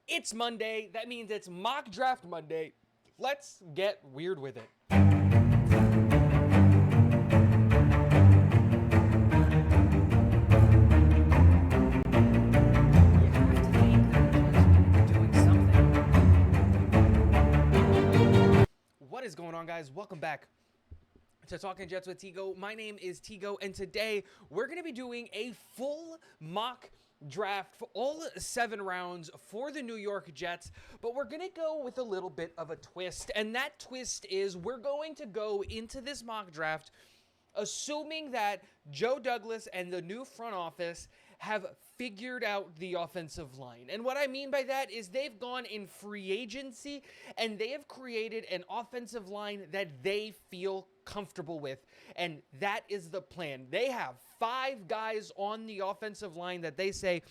It's Monday. That means it's Mock Draft Monday. Let's get weird with it. What is going on, guys? Welcome back to Talking Jets with Tigo. My name is Tigo, and today we're going to be doing a full mock draft for all 7 rounds for the New York Jets, but we're going to go with a little bit of a twist, and that twist is we're going to go into this mock draft assuming that Joe Douglas and the new front office have figured out the offensive line. And what I mean by that is they've gone in free agency and they have created an offensive line that they feel comfortable with. And that is the plan. They have 5 guys on the offensive line that they say,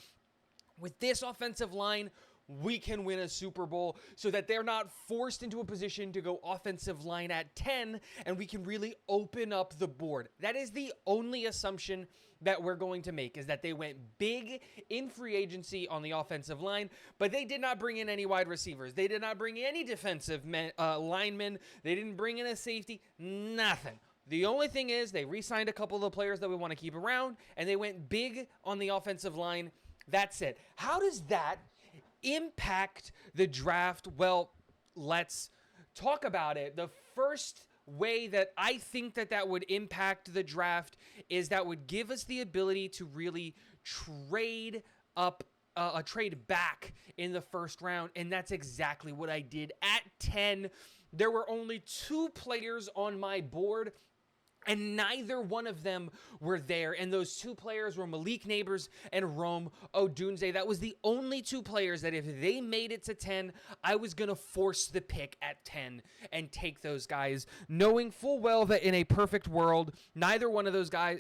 with this offensive line, we can win a Super Bowl, so that they're not forced into a position to go offensive line at 10, and we can really open up the board. That is the only assumption that we're going to make, is that they went big in free agency on the offensive line, but they did not bring in any wide receivers. They did not bring in any defensive linemen. They didn't bring in a safety, nothing. The only thing is they re-signed a couple of the players that we want to keep around, and they went big on the offensive line. That's it. How does that impact the draft? Well, let's talk about it. The first way that I think that would impact the draft is that would give us the ability to really trade up, trade back in the first round, and that's exactly what I did. At 10, there were only 2 players on my board, and neither one of them were there. And those 2 players were Malik Neighbors and Rome Odunze. That was the only 2 players that if they made it to 10, I was going to force the pick at 10 and take those guys, knowing full well that in a perfect world, neither one of those guys...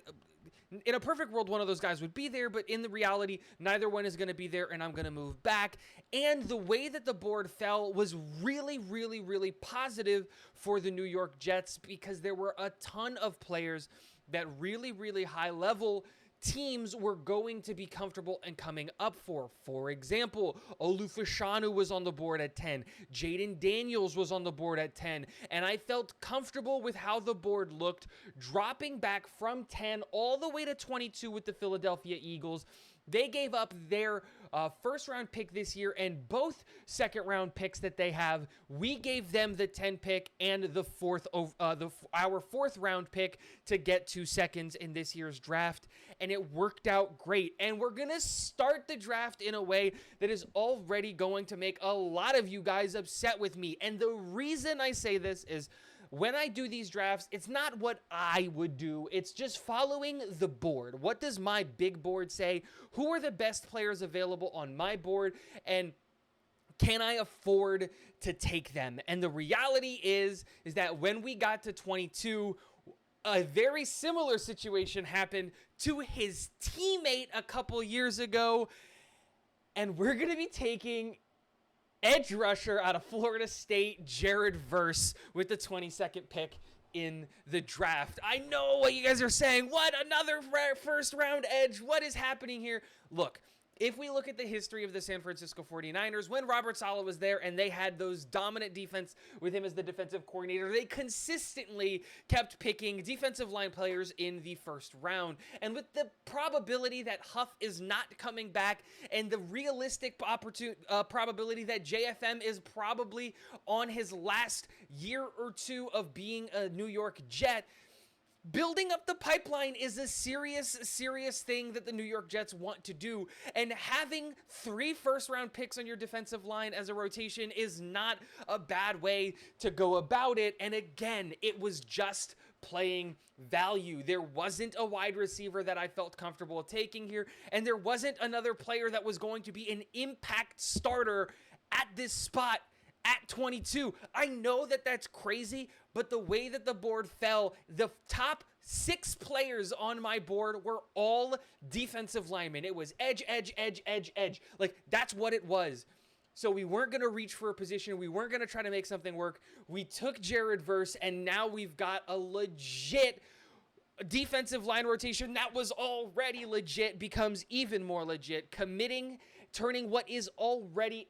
In a perfect world, one of those guys would be there, but in the reality, neither one is going to be there, and I'm going to move back. And the way that the board fell was really, really, really positive for the New York Jets, because there were a ton of players that really, really high-level teams were going to be comfortable and coming up for. For example, Olufashanu was on the board at 10. Jaden Daniels was on the board at 10. And I felt comfortable with how the board looked, dropping back from 10 all the way to 22 with the Philadelphia Eagles. They gave up their first-round pick this year, and both second-round picks that they have, we gave them the 10 pick and the our fourth-round pick to get 2 seconds in this year's draft, and it worked out great. And we're going to start the draft in a way that is already going to make a lot of you guys upset with me. And the reason I say this is, when I do these drafts, it's not what I would do. It's just following the board. What does my big board say? Who are the best players available on my board? And can I afford to take them? And the reality is that when we got to 22, a very similar situation happened to his teammate a couple years ago. And we're going to be taking edge rusher out of Florida State, Jared Verse, with the 22nd pick in the draft. I know what you guys are saying. What? Another first round edge? What is happening here? Look, if we look at the history of the San Francisco 49ers, when Robert Saleh was there and they had those dominant defense with him as the defensive coordinator, they consistently kept picking defensive line players in the first round. And with the probability that Huff is not coming back and the realistic probability that JFM is probably on his last year or 2 of being a New York Jet, building up the pipeline is a serious thing that the New York Jets want to do. And having 3 first-round picks on your defensive line as a rotation is not a bad way to go about it. And again, it was just playing value. There wasn't a wide receiver that I felt comfortable taking here, and there wasn't another player that was going to be an impact starter at this spot at 22. I know that that's crazy, but the way that the board fell, the top 6 players on my board were all defensive linemen. It was edge. Like, that's what it was. So we weren't going to reach for a position. We weren't going to try to make something work. We took Jared Verse, and now we've got a legit defensive line rotation that was already legit, becomes even more legit, committing turning what is already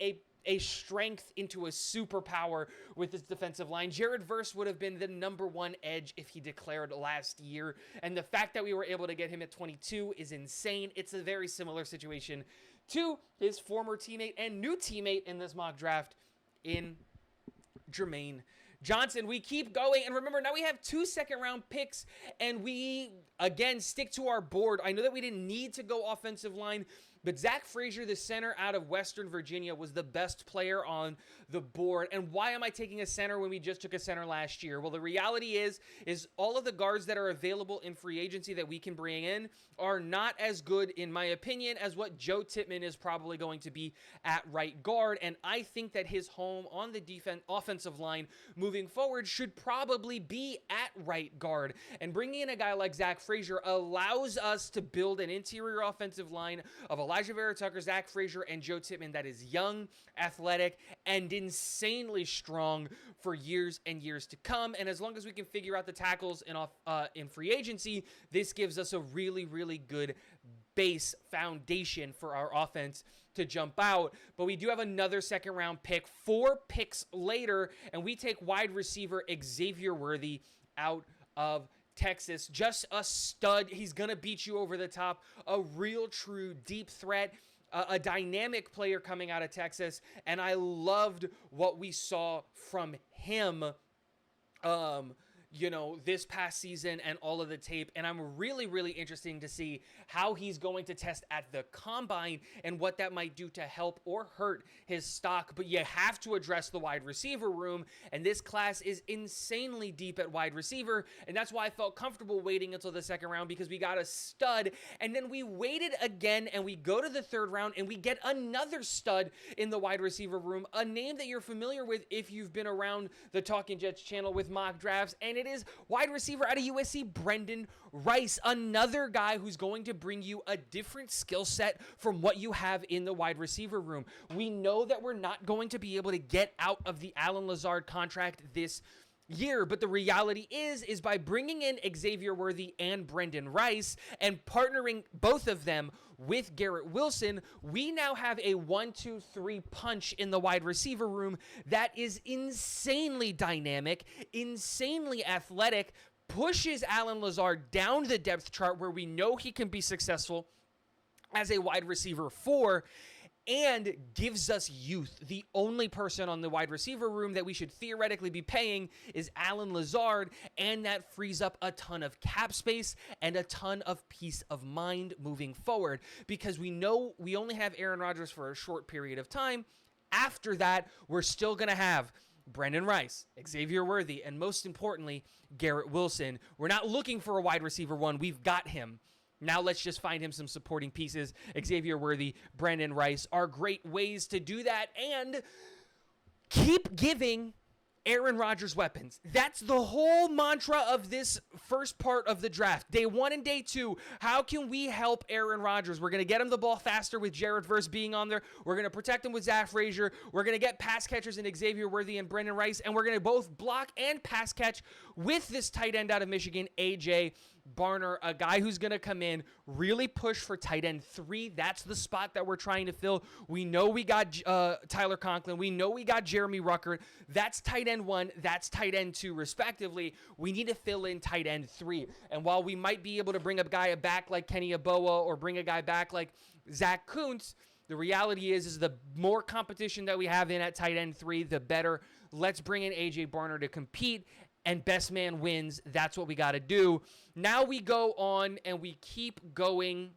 a strength into a superpower with his defensive line. Jared Verse would have been the #1 edge if he declared last year, and the fact that we were able to get him at 22 is insane. It's a very similar situation to his former teammate and new teammate in this mock draft in Jermaine Johnson. We keep going, and remember, now we have 2 second-round picks, and we, again, stick to our board. I know that we didn't need to go offensive line, but Zack Frasier, the center out of Western Virginia, was the best player on the board. And why am I taking a center when we just took a center last year? Well, the reality is all of the guards that are available in free agency that we can bring in are not as good, in my opinion, as what Joe Tippmann is probably going to be at right guard. And I think that his home on the offensive line moving forward should probably be at right guard. And bringing in a guy like Zack Frasier allows us to build an interior offensive line of Elijah Vera Tucker, Zack Frasier, and Joe Tippmann that is young, athletic, and insanely strong for years and years to come. And as long as we can figure out the tackles in free agency, this gives us a really, really good base foundation for our offense to jump out. But we do have another second-round pick, 4 picks later, and we take wide receiver Xavier Worthy out of Texas. Just a stud. He's going to beat you over the top. A real, true, deep threat. A dynamic player coming out of Texas. And I loved what we saw from him this past season and all of the tape. And I'm really, really interested to see how he's going to test at the combine and what that might do to help or hurt his stock. But you have to address the wide receiver room. And this class is insanely deep at wide receiver. And that's why I felt comfortable waiting until the second round, because we got a stud. And then we waited again and we go to the third round and we get another stud in the wide receiver room. A name that you're familiar with if you've been around the Talking Jets channel with mock drafts. And it is wide receiver out of USC, Brendan Rice, another guy who's going to bring you a different skill set from what you have in the wide receiver room. We know that we're not going to be able to get out of the Allen Lazard contract this year, but the reality is by bringing in Xavier Worthy and Brendan Rice and partnering both of them with Garrett Wilson, we now have a 1-2-3 punch in the wide receiver room that is insanely dynamic, insanely athletic, pushes Allen Lazard down the depth chart where we know he can be successful as a wide receiver 4, and gives us youth. The only person on the wide receiver room that we should theoretically be paying is Allen Lazard, and that frees up a ton of cap space and a ton of peace of mind moving forward, because we know we only have Aaron Rodgers for a short period of time. After that, we're still going to have Brendan Rice, Xavier Worthy, and most importantly, Garrett Wilson. We're not looking for a wide receiver 1. We've got him. Now let's just find him some supporting pieces. Xavier Worthy, Brendan Rice are great ways to do that, and keep giving Aaron Rodgers weapons. That's the whole mantra of this first part of the draft. Day 1 and day 2, how can we help Aaron Rodgers? We're going to get him the ball faster with Jared Verse being on there. We're going to protect him with Zack Frasier. We're going to get pass catchers in Xavier Worthy and Brendan Rice, and we're going to both block and pass catch with this tight end out of Michigan, A.J. Barner, a guy who's going to come in, really push for tight end 3. That's the spot that we're trying to fill. We know we got Tyler Conklin. We know we got Jeremy Ruckert. That's tight end 1. That's tight end 2, respectively. We need to fill in tight end 3. And while we might be able to bring a guy back like Kenny Aboa or bring a guy back like Zach Kuntz, the reality is the more competition that we have in at tight end 3, the better. Let's bring in A.J. Barner to compete, and best man wins. That's what we got to do. Now we go on and we keep going.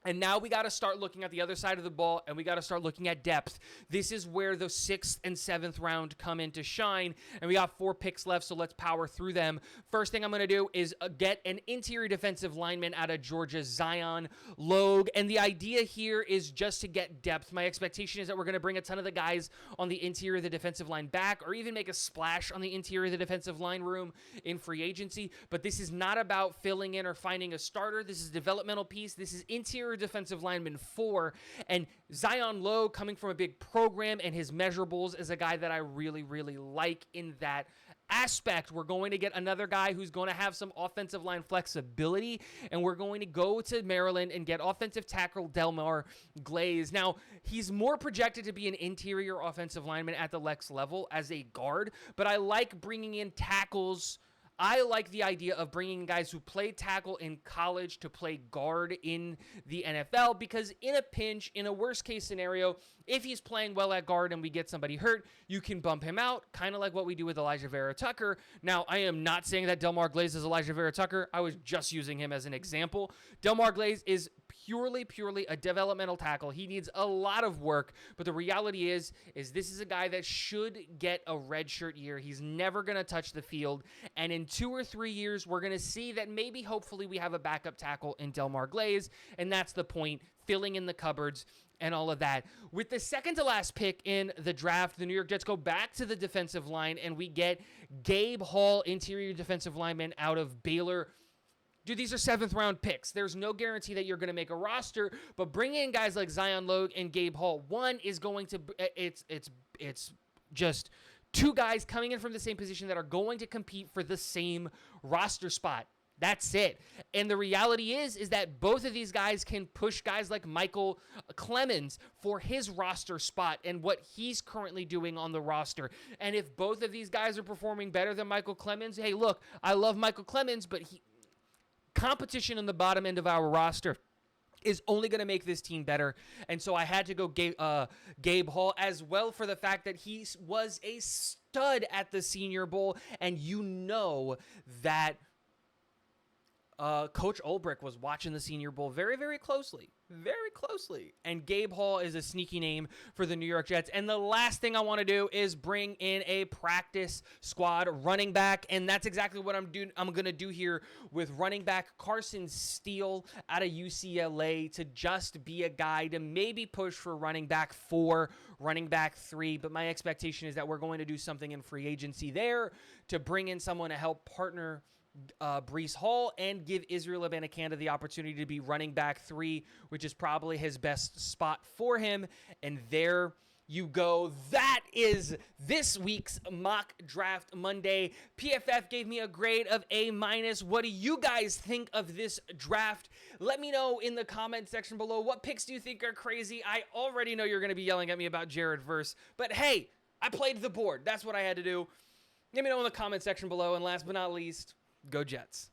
And now we got to start looking at the other side of the ball, and we got to start looking at depth. This is where the 6th and 7th round come into shine, and we got 4 picks left, so let's power through them. First thing I'm going to do is get an interior defensive lineman out of Georgia, Zion Logue, and the idea here is just to get depth. My expectation is that we're going to bring a ton of the guys on the interior of the defensive line back, or even make a splash on the interior of the defensive line room in free agency, but this is not about filling in or finding a starter. This is a developmental piece. This is interior interior defensive lineman 4. And Zion Lowe, coming from a big program and his measurables, is a guy that I really, really like in that aspect. We're going to get another guy who's going to have some offensive line flexibility, and we're going to go to Maryland and get offensive tackle Delmar Glaze. Now, he's more projected to be an interior offensive lineman at the Lex level as a guard, but I like bringing in tackles. I like the idea of bringing guys who played tackle in college to play guard in the NFL, because in a pinch, in a worst case scenario, if he's playing well at guard and we get somebody hurt, you can bump him out, kind of like what we do with Elijah Vera Tucker. Now, I am not saying that Delmar Glaze is Elijah Vera Tucker. I was just using him as an example. Delmar Glaze is purely a developmental tackle. He needs a lot of work, but the reality is this is a guy that should get a redshirt year. He's never going to touch the field, and in 2 or 3 years, we're going to see that maybe, hopefully, we have a backup tackle in Delmar Glaze, and that's the point, filling in the cupboards and all of that. With the second to last pick in the draft, the New York Jets go back to the defensive line, and we get Gabe Hall, interior defensive lineman out of Baylor. Dude, these are 7th-round picks. There's no guarantee that you're going to make a roster, but bringing in guys like Zion Logue and Gabe Hall, one is going to it's just two guys coming in from the same position that are going to compete for the same roster spot. That's it. And the reality is that both of these guys can push guys like Michael Clemens for his roster spot and what he's currently doing on the roster. And if both of these guys are performing better than Michael Clemens, hey, look, I love Michael Clemens, but competition on the bottom end of our roster is only going to make this team better. And so I had to go Gabe Hall as well, for the fact that he was a stud at the Senior Bowl. And you know that Coach Ulbrich was watching the Senior Bowl very, very closely. Very closely. And Gabe Hall is a sneaky name for the New York Jets. And the last thing I want to do is bring in a practice squad running back. And that's exactly what I'm going to do here with running back Carson Steele out of UCLA, to just be a guy to maybe push for running back 4, running back 3. But my expectation is that we're going to do something in free agency there to bring in someone to help partner Breece Hall and give Israel Abanikanda the opportunity to be running back 3, which is probably his best spot for him. And there you go. That is this week's Mock Draft Monday. PFF gave me a grade of A-. What do you guys think of this draft? Let me know in the comment section below. What picks do you think are crazy? I already know you're going to be yelling at me about Jared Verse, but hey, I played the board. That's what I had to do. Let me know in the comment section below. And last but not least, go Jets.